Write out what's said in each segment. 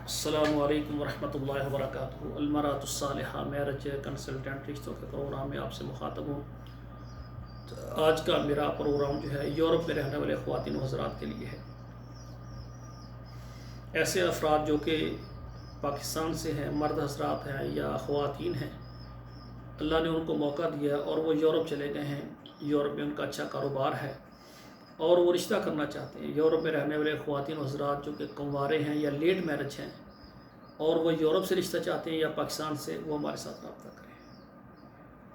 السلام علیکم ورحمۃ اللہ وبرکاتہ۔ المرأۃ الصالحہ میرج کنسلٹنٹ رشتوں کے پروگرام میں آپ سے مخاطب ہوں۔ آج کا میرا پروگرام جو ہے یورپ میں رہنے والے خواتین و حضرات کے لیے ہے۔ ایسے افراد جو کہ پاکستان سے ہیں، مرد حضرات ہیں یا خواتین ہیں، اللہ نے ان کو موقع دیا اور وہ یورپ چلے گئے ہیں، یورپ میں ان کا اچھا کاروبار ہے اور وہ رشتہ کرنا چاہتے ہیں۔ یورپ میں رہنے والے خواتین و حضرات جو کہ کنوارے ہیں یا لیٹ میرج ہیں اور وہ یورپ سے رشتہ چاہتے ہیں یا پاکستان سے، وہ ہمارے ساتھ رابطہ کریں۔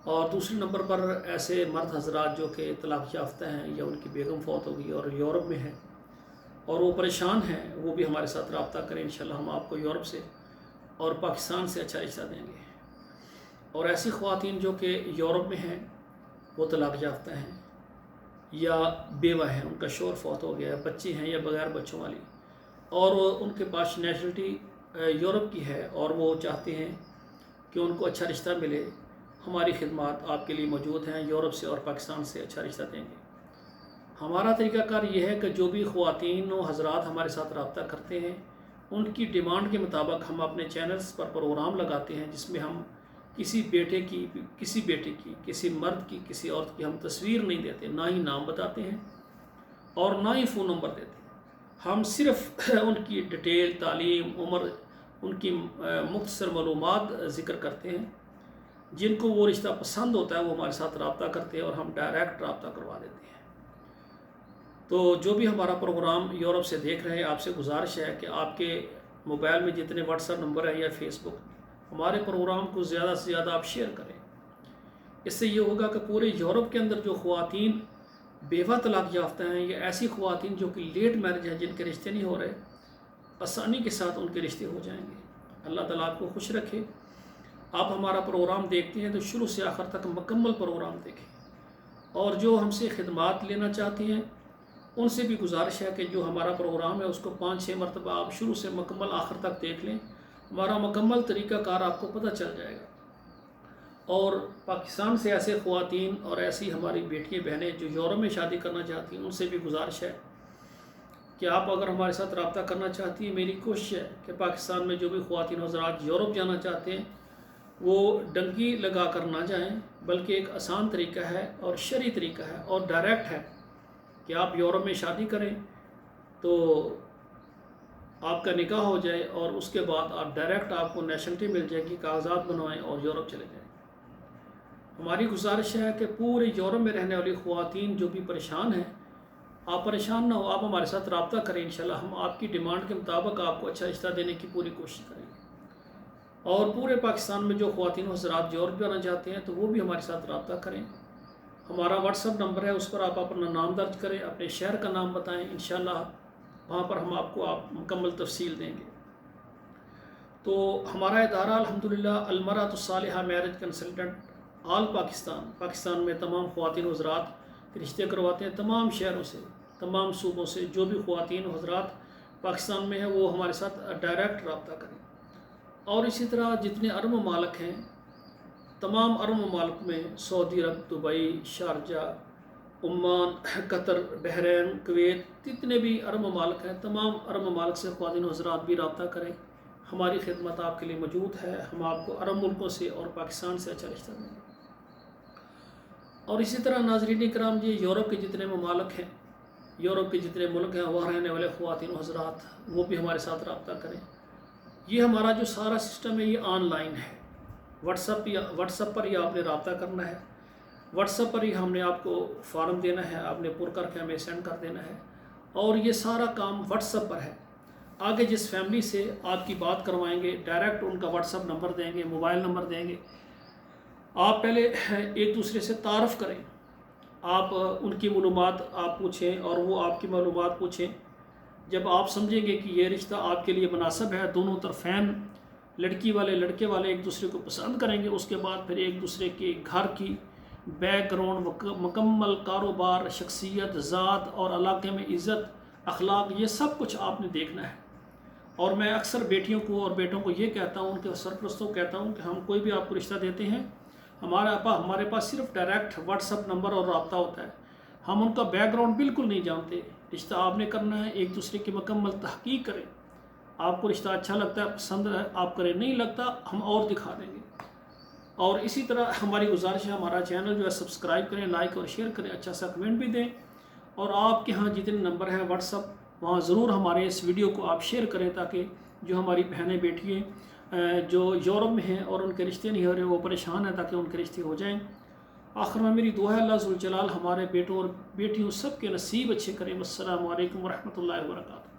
اور دوسرے نمبر پر ایسے مرد حضرات جو کہ طلاق یافتہ ہیں یا ان کی بیگم فوت ہو گئی اور یورپ میں ہیں اور وہ پریشان ہیں، وہ بھی ہمارے ساتھ رابطہ کریں۔ انشاءاللہ ہم آپ کو یورپ سے اور پاکستان سے اچھا رشتہ دیں گے۔ اور ایسی خواتین جو کہ یورپ میں ہیں، وہ طلاق یافتہ ہیں یا بیوہ ہیں، ان کا شوہر فوت ہو گیا ہے، بچے ہیں یا بغیر بچوں والی، اور ان کے پاس نیشنلٹی یورپ کی ہے اور وہ چاہتے ہیں کہ ان کو اچھا رشتہ ملے، ہماری خدمات آپ کے لیے موجود ہیں۔ یورپ سے اور پاکستان سے اچھا رشتہ دیں گے۔ ہمارا طریقہ کار یہ ہے کہ جو بھی خواتین و حضرات ہمارے ساتھ رابطہ کرتے ہیں، ان کی ڈیمانڈ کے مطابق ہم اپنے چینلز پر پروگرام لگاتے ہیں، جس میں ہم کسی بیٹے کی، کسی مرد کی، کسی عورت کی ہم تصویر نہیں دیتے، نہ ہی نام بتاتے ہیں اور نہ ہی فون نمبر دیتے ہیں۔ ہم صرف ان کی ڈیٹیل، تعلیم، عمر، ان کی مختصر معلومات ذکر کرتے ہیں۔ جن کو وہ رشتہ پسند ہوتا ہے وہ ہمارے ساتھ رابطہ کرتے ہیں اور ہم ڈائریکٹ رابطہ کروا دیتے ہیں۔ تو جو بھی ہمارا پروگرام یورپ سے دیکھ رہے ہیں، آپ سے گزارش ہے کہ آپ کے موبائل میں جتنے واٹس ایپ نمبر ہیں یا فیس بک، ہمارے پروگرام کو زیادہ سے زیادہ آپ شیئر کریں۔ اس سے یہ ہوگا کہ پورے یورپ کے اندر جو خواتین بیوہ طلاق یافتہ ہیں یا ایسی خواتین جو کہ لیٹ میرج ہیں، جن کے رشتے نہیں ہو رہے، آسانی کے ساتھ ان کے رشتے ہو جائیں گے۔ اللہ تعالیٰ آپ کو خوش رکھے۔ آپ ہمارا پروگرام دیکھتے ہیں تو شروع سے آخر تک مکمل پروگرام دیکھیں، اور جو ہم سے خدمات لینا چاہتے ہیں ان سے بھی گزارش ہے کہ جو ہمارا پروگرام ہے اس کو 5-6 مرتبہ آپ شروع سے مکمل آخر تک دیکھ لیں۔ ہمارا مکمل طریقہ کار آپ کو پتہ چل جائے گا۔ اور پاکستان سے ایسے خواتین اور ایسی ہماری بیٹیاں بہنیں جو یورپ میں شادی کرنا چاہتی ہیں، ان سے بھی گزارش ہے کہ آپ اگر ہمارے ساتھ رابطہ کرنا چاہتی ہیں، میری کوشش ہے کہ پاکستان میں جو بھی خواتین حضرات یورپ جانا چاہتے ہیں وہ ڈنکی لگا کر نہ جائیں، بلکہ ایک آسان طریقہ ہے اور شرعی طریقہ ہے اور ڈائریکٹ ہے کہ آپ یورپ میں شادی کریں تو آپ کا نکاح ہو جائے اور اس کے بعد آپ ڈائریکٹ، آپ کو نیشنلٹی مل جائے گی، کاغذات بنوائیں اور یورپ چلے جائیں۔ ہماری گزارش ہے کہ پورے یورپ میں رہنے والی خواتین جو بھی پریشان ہیں، آپ پریشان نہ ہو، آپ ہمارے ساتھ رابطہ کریں۔ انشاءاللہ ہم آپ کی ڈیمانڈ کے مطابق آپ کو اچھا رشتہ دینے کی پوری کوشش کریں گے۔ اور پورے پاکستان میں جو خواتین و حضرات یورپ جانا چاہتے ہیں تو وہ بھی ہمارے ساتھ رابطہ کریں۔ ہمارا واٹس ایپ نمبر ہے، اس پر آپ اپنا نام درج کریں، اپنے شہر کا نام بتائیں، انشاءاللہ وہاں پر ہم آپ کو مکمل تفصیل دیں گے۔ تو ہمارا ادارہ الحمدللہ المرأۃ الصالحہ میرج کنسلٹنٹ آل پاکستان میں تمام خواتین و حضرات رشتے کرواتے ہیں، تمام شہروں سے، تمام صوبوں سے۔ جو بھی خواتین و حضرات پاکستان میں ہیں وہ ہمارے ساتھ ڈائریکٹ رابطہ کریں۔ اور اسی طرح جتنے عرب ممالک ہیں، تمام عرب ممالک میں سعودی عرب، دبئی، شارجہ، عمان، قطر، بحرین، کویت، جتنے بھی عرب ممالک ہیں، تمام عرب ممالک سے خواتین و حضرات بھی رابطہ کریں۔ ہماری خدمت آپ کے لیے موجود ہے۔ ہم آپ کو عرب ملکوں سے اور پاکستان سے اچھا رشتہ دیں گے۔ اور اسی طرح ناظرین کرام، یہ یورپ کے جتنے ممالک ہیں، یورپ کے جتنے ملک ہیں، وہاں رہنے والے خواتین و حضرات وہ بھی ہمارے ساتھ رابطہ کریں۔ یہ ہمارا جو سارا سسٹم ہے یہ آن لائن ہے۔ واٹس ایپ پر ہی آپ نے رابطہ کرنا ہے، واٹس ایپ پر ہی ہم نے آپ کو فارم دینا ہے، آپ نے پر کر کے ہمیں سینڈ کر دینا ہے، اور یہ سارا کام واٹس ایپ پر ہے۔ آگے جس فیملی سے آپ کی بات کروائیں گے، ڈائریکٹ ان کا واٹس ایپ نمبر دیں گے، موبائل نمبر دیں گے۔ آپ پہلے ایک دوسرے سے تعارف کریں، آپ ان کی معلومات آپ پوچھیں اور وہ آپ کی معلومات پوچھیں۔ جب آپ سمجھیں گے کہ یہ رشتہ آپ کے لیے مناسب ہے، دونوں طرفین لڑکی والے لڑکے والے ایک دوسرے کو پسند کریں گے، اس کے بعد پھر ایک دوسرے کے گھر کی بیک گراؤنڈ، مکمل کاروبار، شخصیت، ذات اور علاقے میں عزت، اخلاق، یہ سب کچھ آپ نے دیکھنا ہے۔ اور میں اکثر بیٹیوں کو اور بیٹوں کو یہ کہتا ہوں، ان کے سرپرستوں کو کہتا ہوں کہ ہم کوئی بھی آپ کو رشتہ دیتے ہیں، ہمارے پاس صرف ڈائریکٹ واٹس ایپ نمبر اور رابطہ ہوتا ہے۔ ہم ان کا بیک گراؤنڈ بالکل نہیں جانتے۔ رشتہ آپ نے کرنا ہے، ایک دوسرے کی مکمل تحقیق کریں۔ آپ کو رشتہ اچھا لگتا ہے، پسند ہے، آپ کریں، نہیں لگتا ہم اور دکھا دیں گے۔ اور اسی طرح ہماری گزارش ہے، ہمارا چینل جو ہے سبسکرائب کریں، لائک اور شیئر کریں، اچھا سا کمنٹ بھی دیں، اور آپ کے ہاں جتنے نمبر ہیں واٹس اپ، وہاں ضرور ہمارے اس ویڈیو کو آپ شیئر کریں، تاکہ جو ہماری بہنیں بیٹیاں جو یورپ میں ہیں اور ان کے رشتے نہیں ہو رہے، وہ پریشان ہیں، تاکہ ان کے رشتے ہو جائیں۔ آخر میں میری دعا ہے اللہ ذوالجلال ہمارے بیٹوں اور بیٹیوں سب کے نصیب اچھے کریں۔ والسلام علیکم ورحمۃ اللہ وبرکاتہ۔